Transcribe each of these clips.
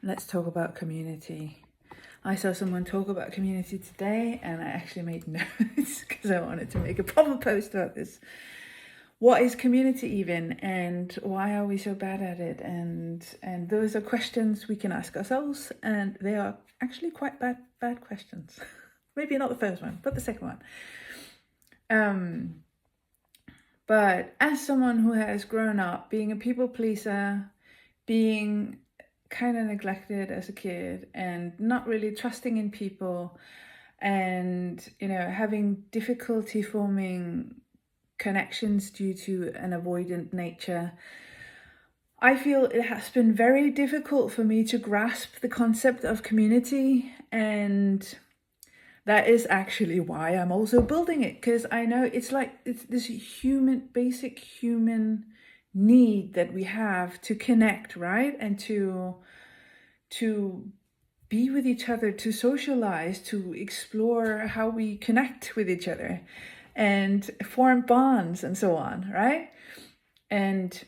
Let's talk about community. I saw someone talk about community today and I actually made notes because I wanted to make a proper post about this. What is community even, and why are we so bad at it? And those are questions we can ask ourselves, and they are actually quite bad questions. Maybe not the first one, but the second one. But as someone who has grown up being a people pleaser, being kind of neglected as a kid and not really trusting in people, and having difficulty forming connections due to an avoidant nature, I feel it has been very difficult for me to grasp the concept of community, and that is actually why I'm also building it, because I know it's this basic human need that we have to connect, right? And to be with each other, to socialize, to explore how we connect with each other and form bonds and so on, right? And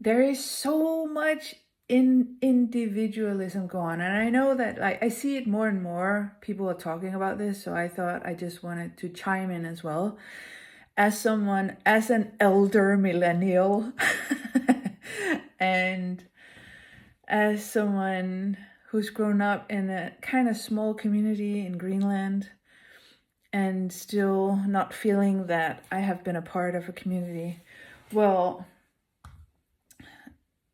there is so much individualism going on, and I know that I see it more and more. People are talking about this, so I thought I just wanted to chime in as well, as an elder millennial and as someone who's grown up in a kind of small community in Greenland and still not feeling that I have been a part of a community. Well,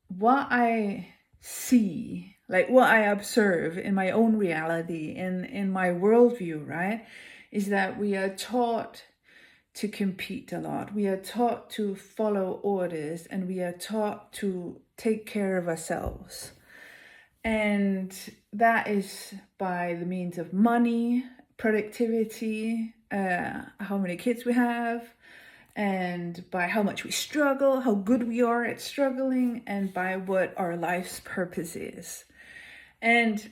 what I see, like what I observe in my own reality, in my worldview, right, is that we are taught to compete a lot. We are taught to follow orders, and we are taught to take care of ourselves. And that is by the means of money, productivity, how many kids we have, and by how much we struggle, how good we are at struggling, and by what our life's purpose is. And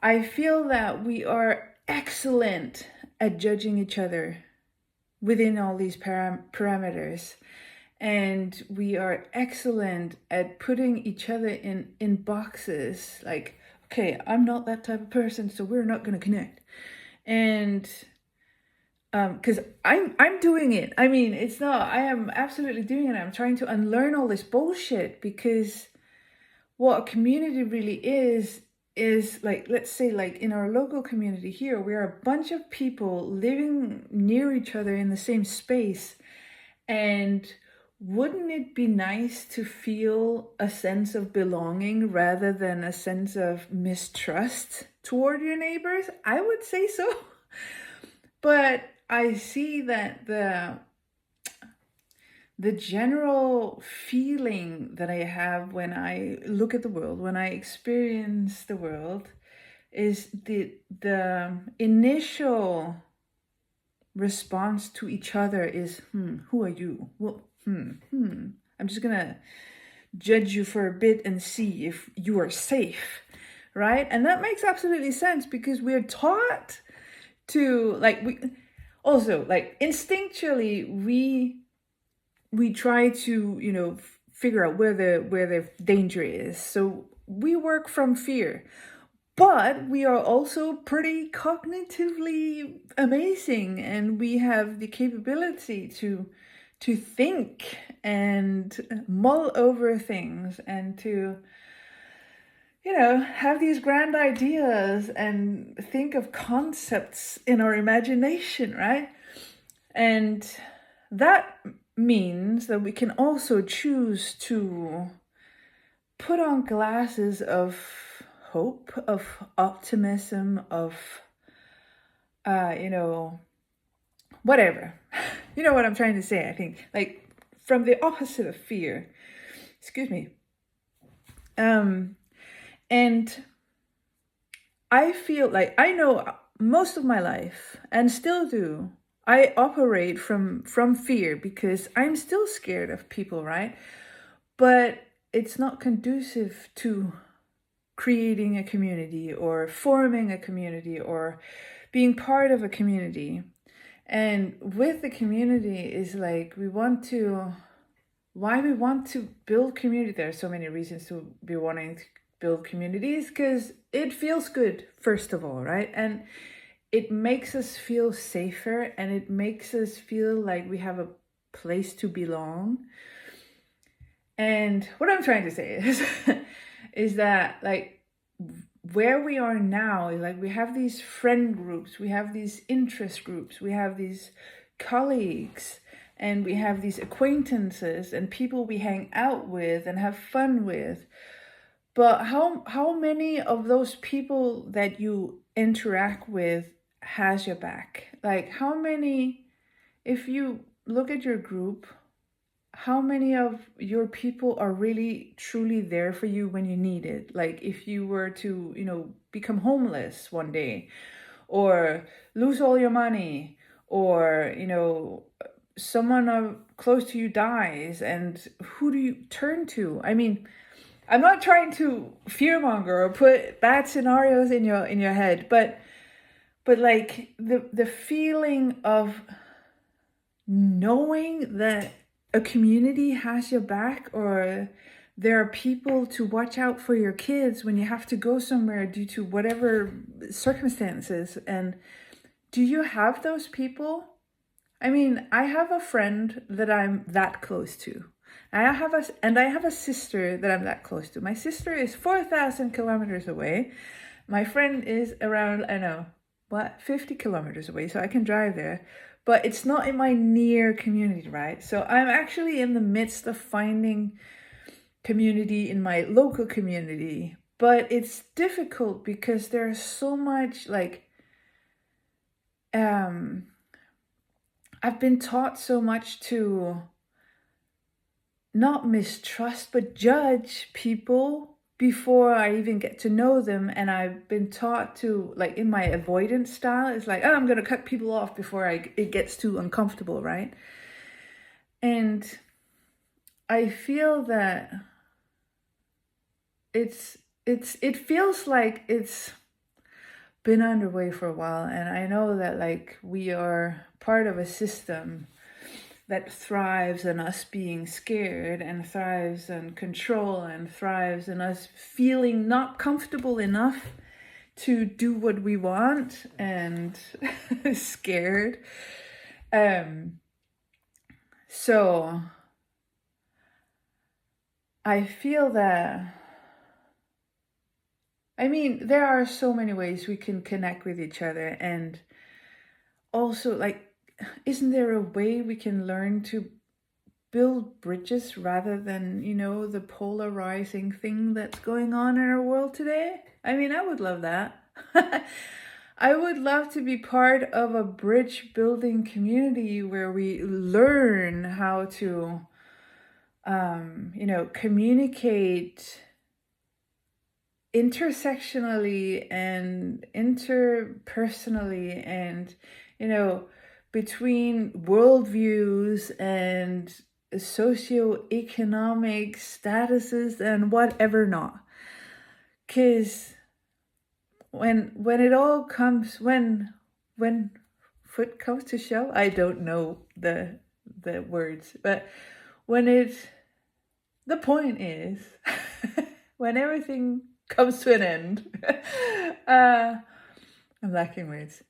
I feel that we are excellent at judging each other within all these parameters. And we are excellent at putting each other in boxes, like, okay, I'm not that type of person, so we're not going to connect. And because I'm doing it. I mean, it's not, I am absolutely doing it. I'm trying to unlearn all this bullshit, because what a community really is like, let's say, like in our local community here, we're a bunch of people living near each other in the same space. And wouldn't it be nice to feel a sense of belonging rather than a sense of mistrust toward your neighbors? I would say so. But I see that the general feeling that I have when I look at the world, when I experience the world, is the initial response to each other is, who are you? Well, I'm just gonna judge you for a bit and see if you are safe, right? And that makes absolutely sense, because we're taught to, like, we also, like, instinctually we try to figure out where the danger is, so we work from fear. But we are also pretty cognitively amazing, and we have the capability to think and mull over things, and to have these grand ideas and think of concepts in our imagination, right? And that means that we can also choose to put on glasses of hope, of optimism, of whatever. You know what I'm trying to say, I think. Like, from the opposite of fear. Excuse me. And I feel like I know most of my life, and still do, I operate from fear, because I'm still scared of people, right? But it's not conducive to creating a community or forming a community or being part of a community. And with the community is like, why we want to build community. There are so many reasons to be wanting build communities because it feels good, first of all, right? And it makes us feel safer, and it makes us feel like we have a place to belong. And what I'm trying to say is, is that like where we are now is like we have these friend groups, we have these interest groups, we have these colleagues, and we have these acquaintances and people we hang out with and have fun with. But how many of those people that you interact with has your back? Like how many, if you look at your group, how many of your people are really truly there for you when you need it? Like if you were to, become homeless one day, or lose all your money, or, someone close to you dies, and who do you turn to? I mean, I'm not trying to fearmonger or put bad scenarios in your head, but like the feeling of knowing that a community has your back, or there are people to watch out for your kids when you have to go somewhere due to whatever circumstances. And do you have those people? I mean, I have a friend that I'm that close to. I have a sister that I'm that close to. My sister is 4,000 kilometers away. My friend is around, 50 kilometers away, so I can drive there. But it's not in my near community, right? So I'm actually in the midst of finding community in my local community. But it's difficult because there's so much I've been taught so much to not mistrust, but judge people before I even get to know them. And I've been taught to, like in my avoidance style, it's like, I'm going to cut people off before it gets too uncomfortable, right? And I feel that it feels like it's been underway for a while. And I know that like we are part of a system that thrives on us being scared, and thrives on control, and thrives on us feeling not comfortable enough to do what we want, and scared. So I feel that, I mean, there are so many ways we can connect with each other. And also, like, isn't there a way we can learn to build bridges rather than, the polarizing thing that's going on in our world today? I mean, I would love that. I would love to be part of a bridge building community where we learn how to, communicate intersectionally and interpersonally, and, between worldviews and socioeconomic statuses and whatever not. Because when it all comes, when foot comes to shove, I don't know the words, but the point is, when everything comes to an end, I'm lacking words.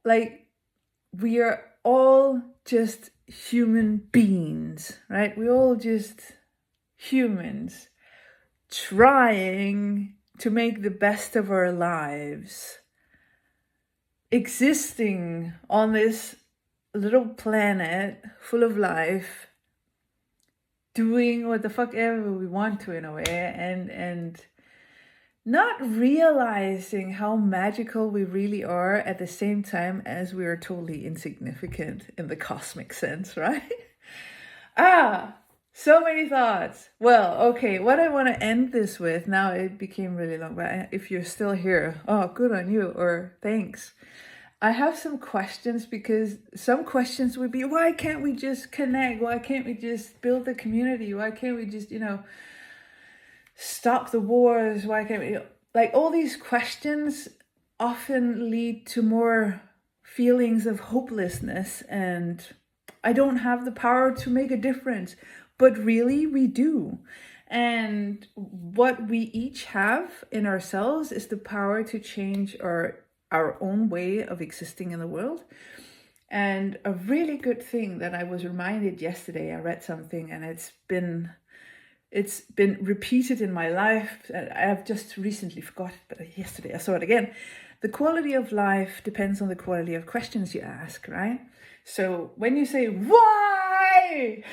Like, we are all just human beings, right? We're all just humans trying to make the best of our lives, existing on this little planet full of life, doing what the fuck ever we want to in a way, and not realizing how magical we really are at the same time as we are totally insignificant in the cosmic sense, right? So many thoughts. Well, okay, what I want to end this with, now it became really long, but if you're still here, good on you, or thanks. I have some questions, because some questions would be, why can't we just connect? Why can't we just build a community? Why can't we just, stop the wars? Why can't we? Like, all these questions often lead to more feelings of hopelessness, and I don't have the power to make a difference. But really, we do. And what we each have in ourselves is the power to change our own way of existing in the world. And a really good thing that I was reminded yesterday, I read something and it's been repeated in my life. I've just recently forgot it, but yesterday I saw it again. The quality of life depends on the quality of questions you ask, right? So when you say, why?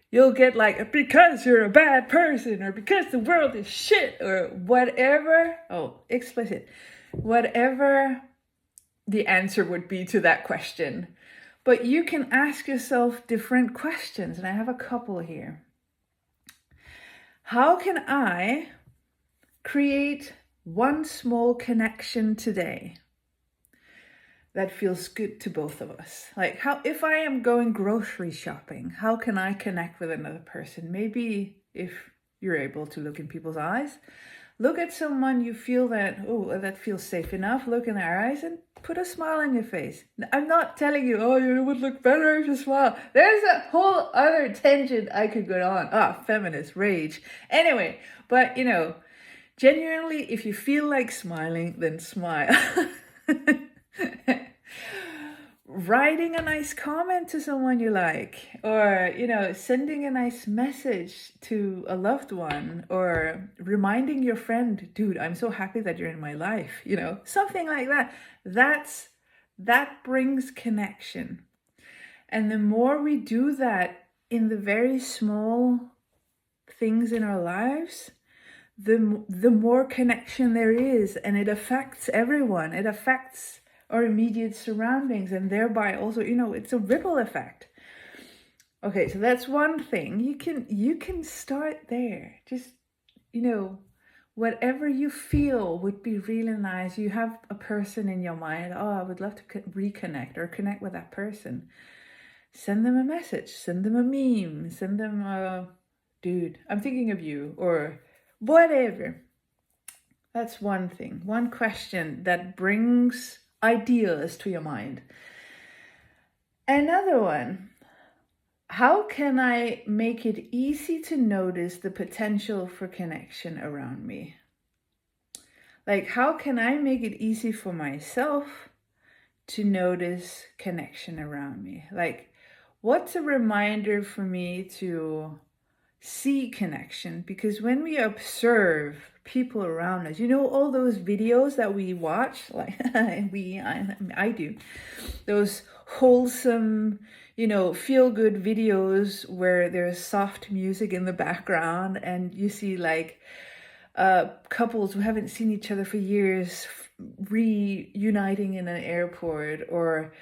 You'll get like, because you're a bad person, or because the world is shit, or whatever. Oh, explicit. Whatever the answer would be to that question. But you can ask yourself different questions, and I have a couple here. How can I create one small connection today that feels good to both of us? Like, how, if I am going grocery shopping, how can I connect with another person? Maybe if you're able to look in people's eyes, look at someone you feel that, oh, that feels safe enough, look in their eyes and put a smile on your face. I'm not telling you, oh, you would look better if you smile. There's a whole other tangent I could go on. Feminist rage. Anyway, but genuinely, if you feel like smiling, then smile. Writing a nice comment to someone you like, or sending a nice message to a loved one, or reminding your friend, dude, I'm so happy that you're in my life, something like that. That brings connection. And the more we do that in the very small things in our lives, the more connection there is, and it affects everyone. It affects our immediate surroundings, and thereby also, it's a ripple effect. Okay, so that's one thing. You can start there. Just, whatever you feel would be really nice. You have a person in your mind, oh, I would love to reconnect or connect with that person. Send them a message, send them a meme, send them a, dude, I'm thinking of you, or whatever. That's one thing, one question that brings ideas to your mind. Another one, how can I make it easy to notice the potential for connection around me? Like, how can I make it easy for myself to notice connection around me? Like, what's a reminder for me to see connection? Because when we observe people around us, all those videos that we watch, like I do, those wholesome, feel good videos where there's soft music in the background, and you see like couples who haven't seen each other for years reuniting in an airport, or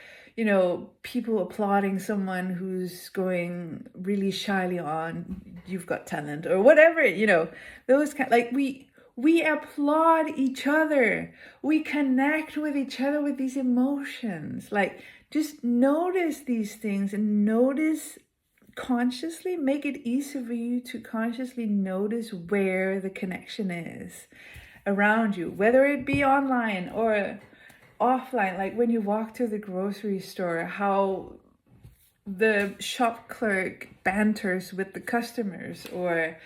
people applauding someone who's going really shyly on You've Got Talent, or whatever, those kind, like we applaud each other, we connect with each other with these emotions. Like, just notice these things, and notice consciously, make it easy for you to consciously notice where the connection is around you, whether it be online or offline. Like when you walk to the grocery store, how the shop clerk banters with the customers, or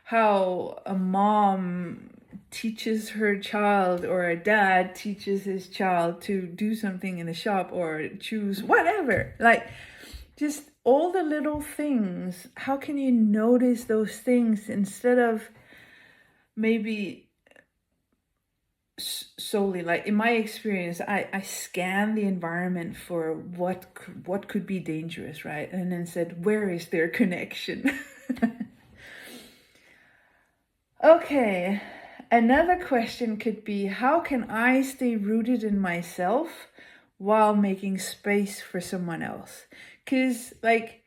how a mom teaches her child, or a dad teaches his child to do something in the shop, or choose whatever. Like, just all the little things. How can you notice those things instead of maybe solely, like in my experience, I scan the environment for what could be dangerous, right? And then said, where is their connection? Okay, another question could be, how can I stay rooted in myself while making space for someone else? Because like,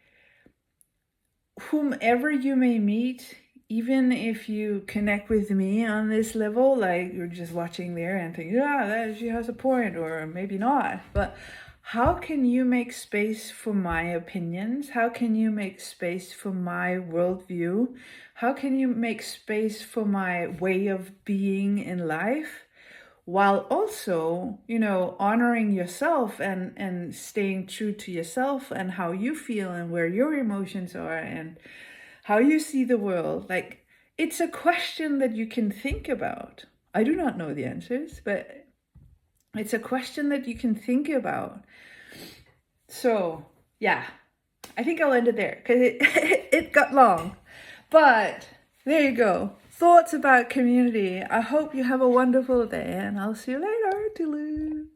whomever you may meet, even if you connect with me on this level, like you're just watching there and think, yeah, she has a point, or maybe not. But how can you make space for my opinions? How can you make space for my worldview? How can you make space for my way of being in life, while also, honoring yourself and staying true to yourself and how you feel and where your emotions are, and how you see the world. Like, it's a question that you can think about. I do not know the answers, but it's a question that you can think about. So, yeah, I think I'll end it there because it got long. But there you go. Thoughts about community. I hope you have a wonderful day, and I'll see you later. Toodaloo.